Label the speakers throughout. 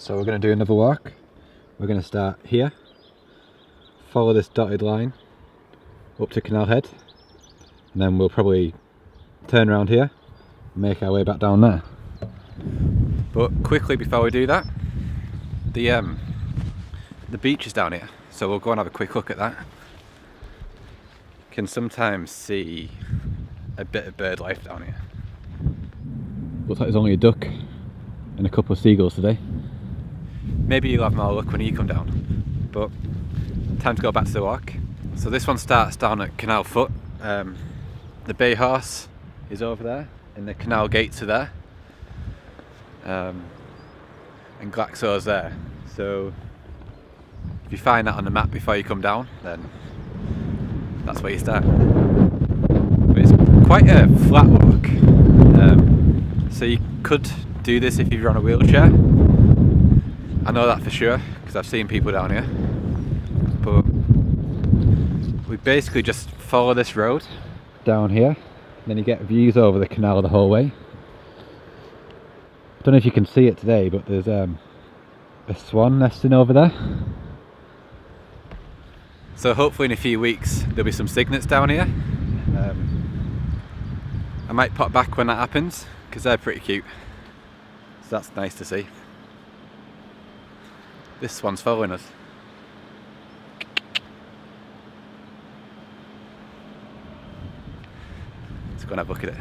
Speaker 1: So we're going to do another walk. We're going to start here, follow this dotted line up to Canal Head, and then we'll probably turn around here and make our way back down there. But quickly before we do that, the beach is down here, so we'll go and have a quick look at that. Can sometimes see a bit of bird life down here. Looks like there's only a duck and a couple of seagulls today. Maybe you'll have more luck when you come down, but time to go back to the walk. So this one starts down at Canal Foot. The Bay Horse is over there and the canal gates are there, and Glaxo's there. So if you find that on the map before you come down, then that's where you start. But it's quite a flat walk, so you could do this if you're on a wheelchair. I know that for sure because I've seen people down here. But we basically just follow this road down here, then you get views over the canal the whole way. I don't know if you can see it today, but there's a swan nesting over there. So hopefully in a few weeks there'll be some cygnets down here. I might pop back when that happens because they're pretty cute, so that's nice to see. This one's following us. Let's go and have a look at it.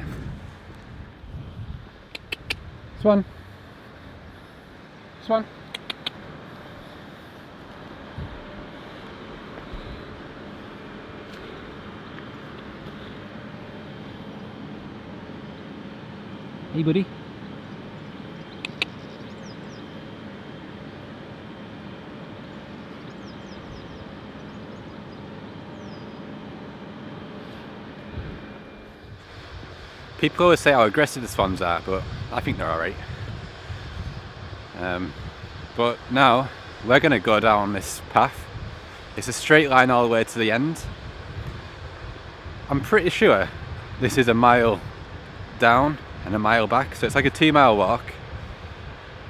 Speaker 1: Swan. Swan. Hey buddy. People always say how aggressive the swans are, but I think they're alright. But now we're going to go down this path. It's a straight line all the way to the end. I'm pretty sure this is a mile down and a mile back, so it's like a 2-mile walk.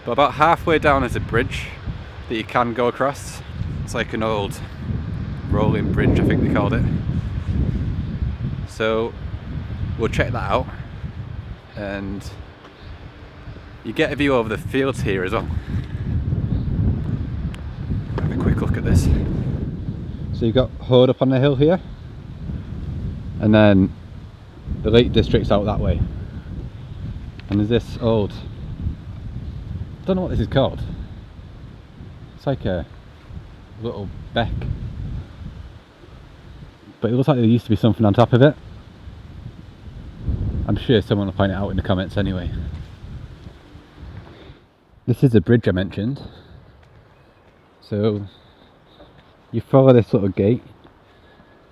Speaker 1: But about halfway down is a bridge that you can go across. It's like an old rolling bridge, I think they called it. So we'll check that out, and you get a view over the fields here as well. Have a quick look at this. So you've got Hoad up on the hill here, and then the Lake District's out that way. And there's this old, I don't know what this is called. It's like a little beck, but it looks like there used to be something on top of it. I'm sure someone will point it out in the comments anyway. This is the bridge I mentioned. So you follow this little gate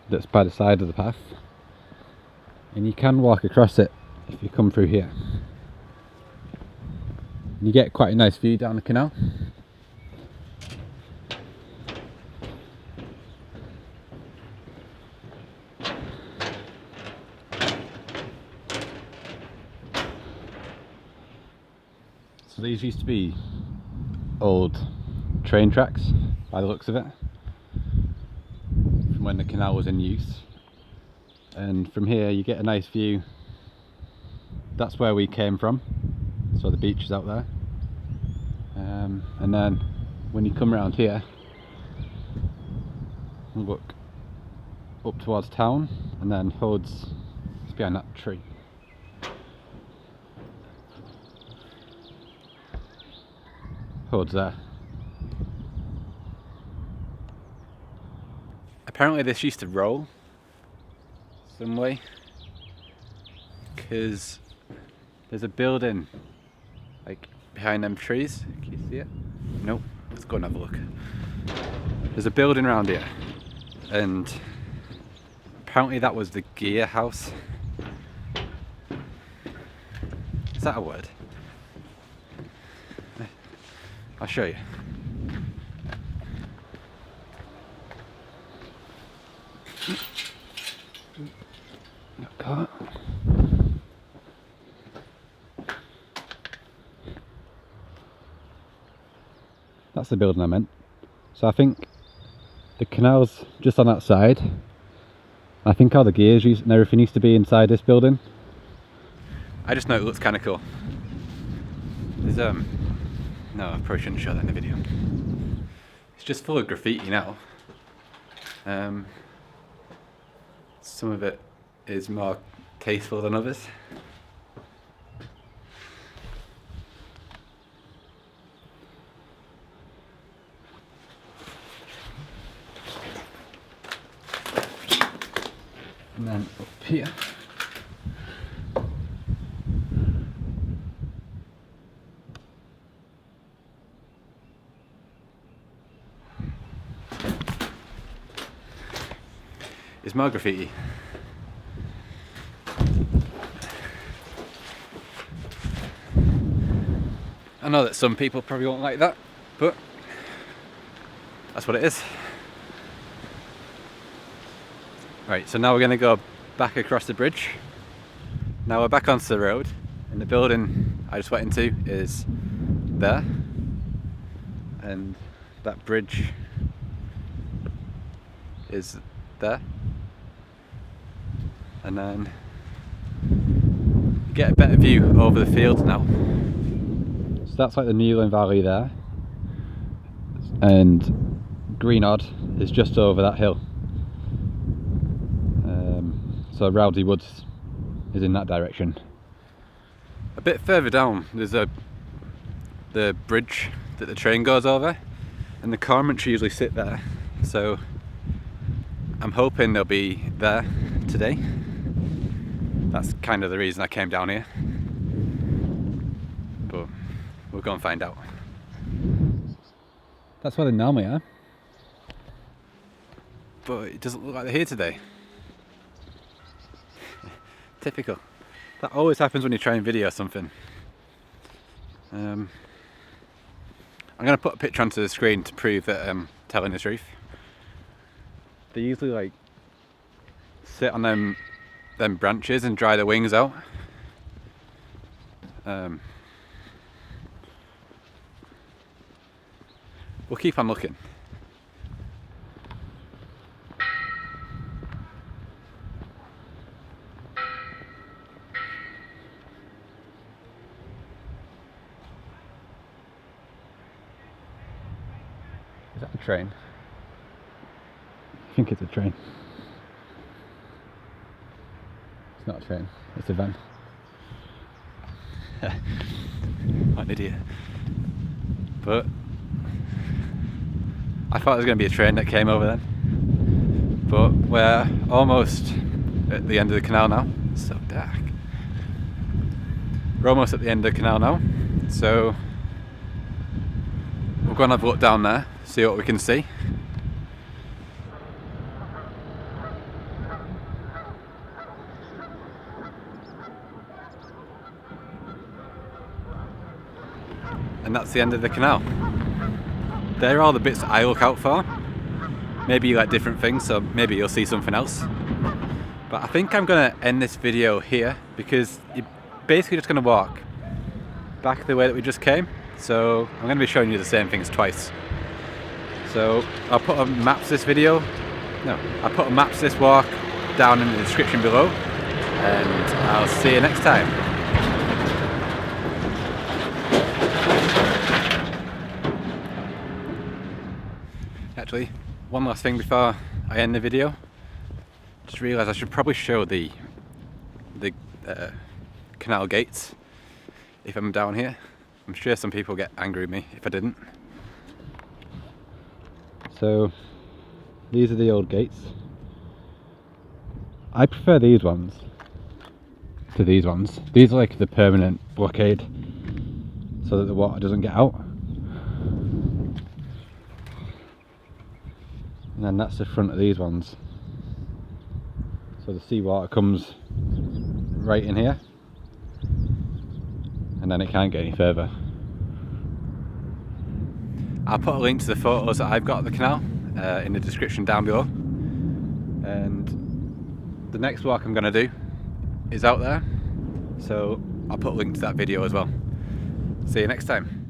Speaker 1: that's by the side of the path, and you can walk across it if you come through here. You get quite a nice view down the canal. So these used to be old train tracks by the looks of it, from when the canal was in use. And from here you get a nice view. That's where we came from. So the beach is out there, and then when you come around here, look up towards town, and then Hoad's is behind that tree. Hoad's there. Apparently this used to roll some way, because there's a building like behind them trees. Can you see it? Nope. Let's go and have a look. There's a building around here, and apparently that was the gear house. Is that a word? I'll show you. Not caught. the building I meant. So I think the canal's just on that side. I think all the gears and everything used to be inside this building. I just know it looks kind of cool. There's no, I probably shouldn't show that in the video. It's just full of graffiti now. Some of it is more tasteful than others. And then up here, is more graffiti. I know that some people probably won't like that, but that's what it is. Right, so now we're going to go back across the bridge. Now we're back onto the road, and the building I just went into is there, and that bridge is there, and then you get a better view over the fields now. So that's like the Newland Valley there, and Greenodd is just over that hill. So Rowdy Woods is in that direction. A bit further down there's the bridge that the train goes over, and the cormorants usually sit there, so I'm hoping they'll be there today. That's kind of the reason I came down here, but we'll go and find out. That's where they normally are, but it doesn't look like they're here today. Typical. That always happens when you try and video something. I'm going to put a picture onto the screen to prove that I'm telling the truth. They usually like sit on them branches and dry their wings out. We'll keep on looking. Is that a train? I think it's a train. It's not a train, it's a van. What an idiot. But I thought it was going to be a train that came over then. But we're almost at the end of the canal now. It's so dark. We're almost at the end of the canal now. So we're going to have a look down there, see what we can see. And that's the end of the canal. They're all the bits that I look out for. Maybe you like different things, so maybe you'll see something else. But I think I'm going to end this video here, because you're basically just going to walk back the way that we just came. So I'm going to be showing you the same things twice. So I'll put a maps this video. No, I'll put a maps this walk down in the description below, and I'll see you next time. Actually, one last thing before I end the video. Just realised I should probably show the canal gates if I'm down here. I'm sure some people get angry with me if I didn't. So these are the old gates. I prefer these ones to these ones. These are like the permanent blockade so that the water doesn't get out. And then that's the front of these ones. So the seawater comes right in here, and then it can't get any further. I'll put a link to the photos that I've got of the canal in the description down below. And the next walk I'm going to do is out there, so I'll put a link to that video as well. See you next time.